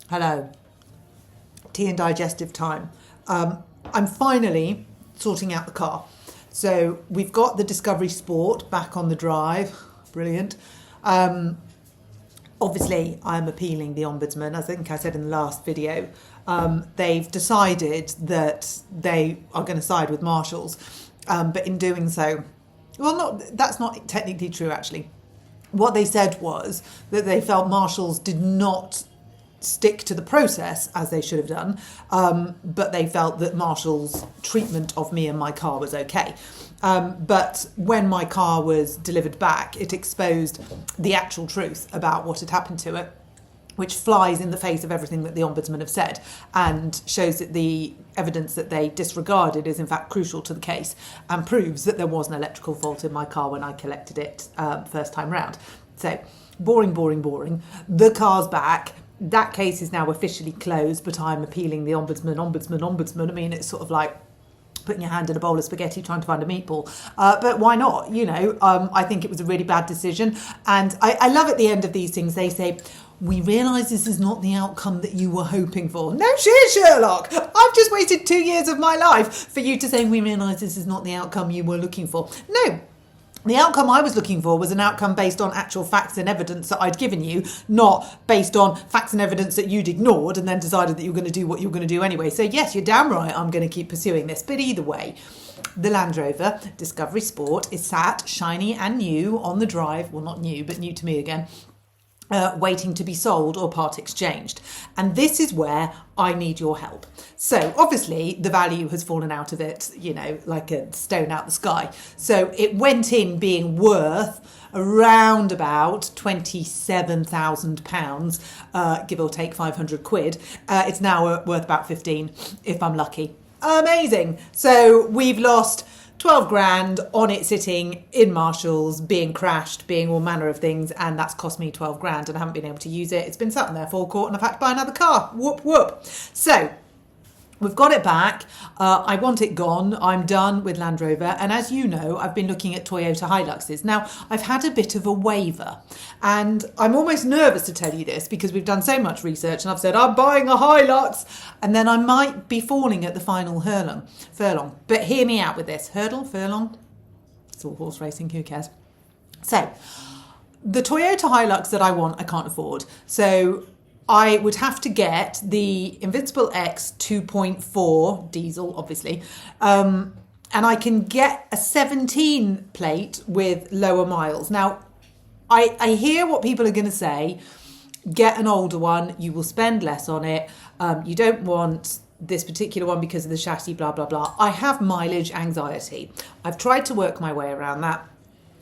Hello. Tea and digestive time. I'm finally sorting out the car. So we've got the Discovery Sport back on the drive. Brilliant. Obviously, I'm appealing the Ombudsman. I think I said in the last video, they've decided that they are going to side with Marshalls. But in doing so, that's not technically true, actually. What they said was that they felt Marshalls did not stick to the process as they should have done, but they felt that Marshall's treatment of me and my car was okay. But when my car was delivered back, it exposed the actual truth about what had happened to it, which flies in the face of everything that the Ombudsman have said and shows that the evidence that they disregarded is in fact crucial to the case and proves that there was an electrical fault in my car when I collected it first time round. So boring. The car's back. That case is now officially closed, but I'm appealing the Ombudsman. I mean, it's sort of like putting your hand in a bowl of spaghetti trying to find a meatball. But why not? I think it was a really bad decision. And I love at the end of these things, they say, we realise this is not the outcome that you were hoping for. No shit, Sherlock. I've just wasted 2 years of my life for you to say, we realise this is not the outcome you were looking for. No. The outcome I was looking for was an outcome based on actual facts and evidence that I'd given you, not based on facts and evidence that you'd ignored and then decided that you were going to do what you were going to do anyway. So yes, you're damn right, I'm going to keep pursuing this. But either way, the Land Rover Discovery Sport is sat shiny and new on the drive. Well, not new, but new to me again. Waiting to be sold or part exchanged. And this is where I need your help. So obviously the value has fallen out of it, like a stone out the sky. So it went in being worth around about £27,000, give or take 500 quid. It's now worth about 15 if I'm lucky. Amazing. So we've lost 12 grand on it sitting in Marshalls, being crashed, being all manner of things, and that's cost me 12 grand and I haven't been able to use it. It's been sat in there forecourt and I've had to buy another car. Whoop. So we've got it back. I want it gone. I'm done with Land Rover. And as you know, I've been looking at Toyota Hiluxes. Now, I've had a bit of a waiver. And I'm almost nervous to tell you this because we've done so much research and I've said, I'm buying a Hilux. And then I might be falling at the final furlong. But hear me out with this. Furlong? It's all horse racing. Who cares? So, the Toyota Hilux that I want, I can't afford. So I would have to get the Invincible X 2.4 diesel, obviously, and I can get a 17 plate with lower miles. Now, I hear what people are going to say. Get an older one, you will spend less on it. You don't want this particular one because of the chassis, blah, blah, blah. I have mileage anxiety. I've tried to work my way around that.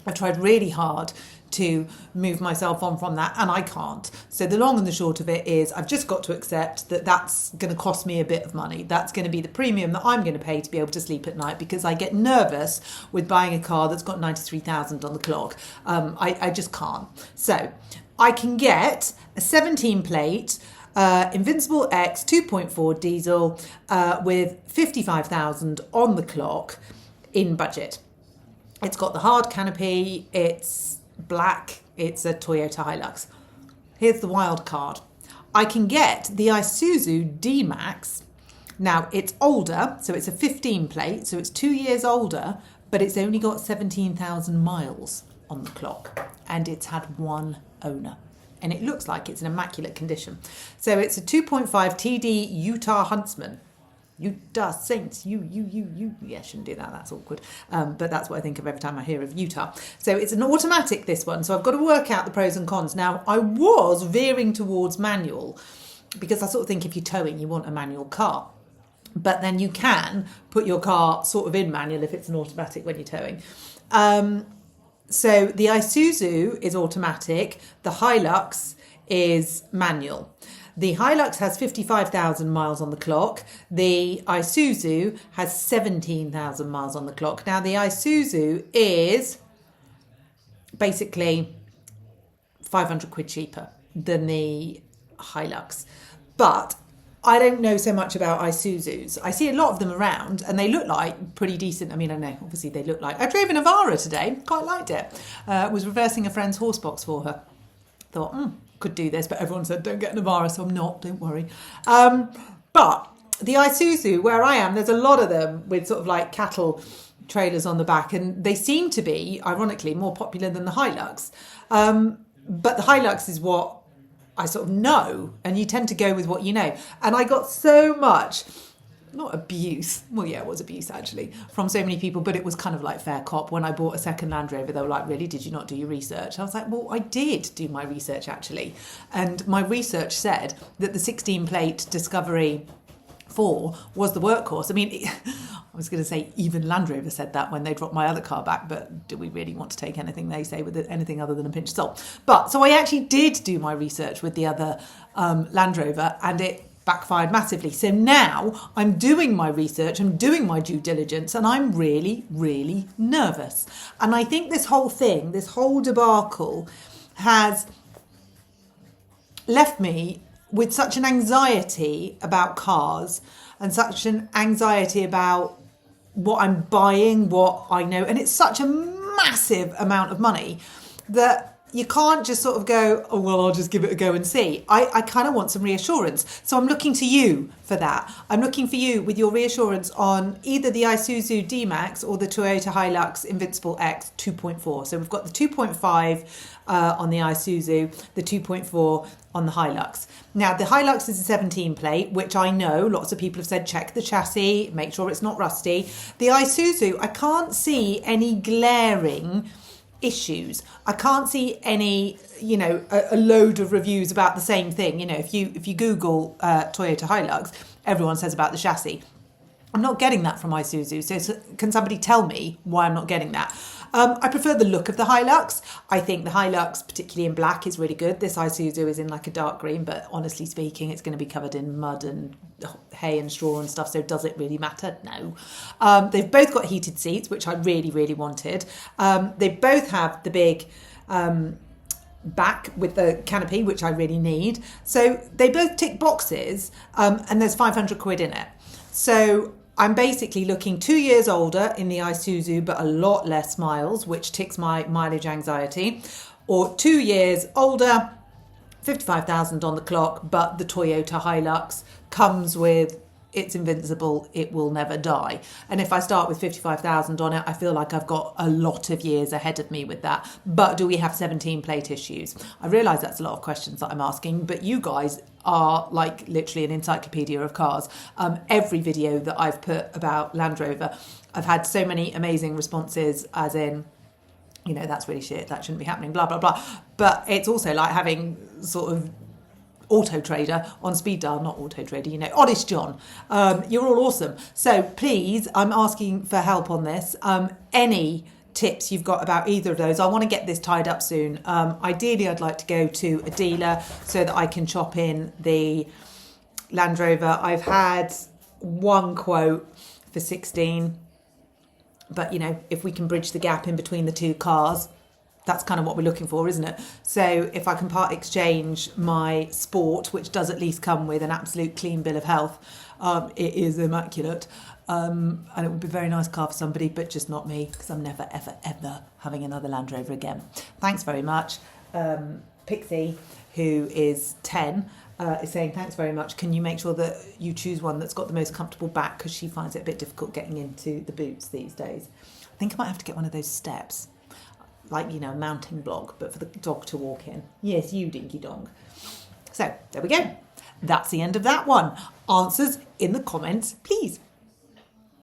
I've tried really hard to move myself on from that, and I can't. So the long and the short of it is I've just got to accept that that's going to cost me a bit of money. That's going to be the premium that I'm going to pay to be able to sleep at night because I get nervous with buying a car that's got 93,000 on the clock. I just can't. So I can get a 17 plate Invincible X 2.4 diesel with 55,000 on the clock in budget. It's got the hard canopy, it's black, it's a Toyota Hilux. Here's the wild card. I can get the Isuzu D-Max. Now, it's older, so it's a 15 plate, so it's 2 years older, but it's only got 17,000 miles on the clock, and it's had one owner. And it looks like it's in immaculate condition. So it's a 2.5 TD Utah Huntsman. Utah Saints, yeah, shouldn't do that, that's awkward. But that's what I think of every time I hear of Utah. So it's an automatic, this one, so I've got to work out the pros and cons. Now, I was veering towards manual because I sort of think if you're towing, you want a manual car. But then you can put your car sort of in manual if it's an automatic when you're towing. So the Isuzu is automatic, the Hilux is manual. The Hilux has 55,000 miles on the clock. The Isuzu has 17,000 miles on the clock. Now, the Isuzu is basically 500 quid cheaper than the Hilux. But I don't know so much about Isuzus. I see a lot of them around and they look like pretty decent. I mean, I know, obviously they look like... I drove a Navara today, quite liked it. Was reversing a friend's horse box for her. Thought, could do this, but everyone said don't get Navara, so I'm not, don't worry. But the Isuzu, where I am, there's a lot of them with sort of like cattle trailers on the back, and they seem to be, ironically, more popular than the Hilux. But the Hilux is what I sort of know, and you tend to go with what you know. And I got so much, not abuse, well, yeah, it was abuse actually, from so many people, but it was kind of like fair cop. When I bought a second Land Rover, they were like, really, did you not do your research? I was like, well, I did do my research actually. And my research said that the 16 plate Discovery 4 was the workhorse. I mean, I was going to say even Land Rover said that when they dropped my other car back, but do we really want to take anything they say with anything other than a pinch of salt? But so I actually did do my research with the other Land Rover, and it backfired massively. So now I'm doing my research, I'm doing my due diligence, and I'm really, really nervous. And I think this whole thing, this whole debacle has left me with such an anxiety about cars and such an anxiety about what I'm buying, what I know. And it's such a massive amount of money that you can't just sort of go, oh, well, I'll just give it a go and see. I kind of want some reassurance. So I'm looking to you for that. I'm looking for you with your reassurance on either the Isuzu D-Max or the Toyota Hilux Invincible X 2.4. So we've got the 2.5 on the Isuzu, the 2.4 on the Hilux. Now, the Hilux is a 17 plate, which I know lots of people have said, check the chassis, make sure it's not rusty. The Isuzu, I can't see any glaring issues. I can't see any, a load of reviews about the same thing. If you Google Toyota Hilux, everyone says about the chassis. I'm not getting that from Isuzu. So can somebody tell me why I'm not getting that? I prefer the look of the Hilux. I think the Hilux, particularly in black, is really good. This Isuzu is in like a dark green, but honestly speaking, it's going to be covered in mud and hay and straw and stuff. So does it really matter? No. They've both got heated seats, which I really, really wanted. They both have the big back with the canopy, which I really need. So they both tick boxes, and there's 500 quid in it. So I'm basically looking 2 years older in the Isuzu, but a lot less miles, which ticks my mileage anxiety, or 2 years older, 55,000 on the clock, but the Toyota Hilux comes with it's invincible, it will never die. And if I start with 55,000 on it, I feel like I've got a lot of years ahead of me with that. But do we have 17 plate issues? I realise that's a lot of questions that I'm asking, but you guys are like literally an encyclopedia of cars. Every video that I've put about Land Rover, I've had so many amazing responses, as in, that's really shit, that shouldn't be happening, blah, blah, blah. But it's also like having sort of Auto Trader on speed dial, not Auto Trader, Honest John. You're all awesome. So please, I'm asking for help on this. Any tips you've got about either of those? I want to get this tied up soon. Ideally, I'd like to go to a dealer so that I can chop in the Land Rover. I've had one quote for 16, but if we can bridge the gap in between the two cars, that's kind of what we're looking for, isn't it? So if I can part exchange my Sport, which does at least come with an absolute clean bill of health, it is immaculate. And it would be a very nice car for somebody, but just not me, because I'm never, ever, ever having another Land Rover again. Thanks very much. Pixie, who is 10, is saying, thanks very much. Can you make sure that you choose one that's got the most comfortable back, because she finds it a bit difficult getting into the boots these days. I think I might have to get one of those steps, like, a mounting block, but for the dog to walk in. Yes, you dinky dong. So there we go. That's the end of that one. Answers in the comments, please.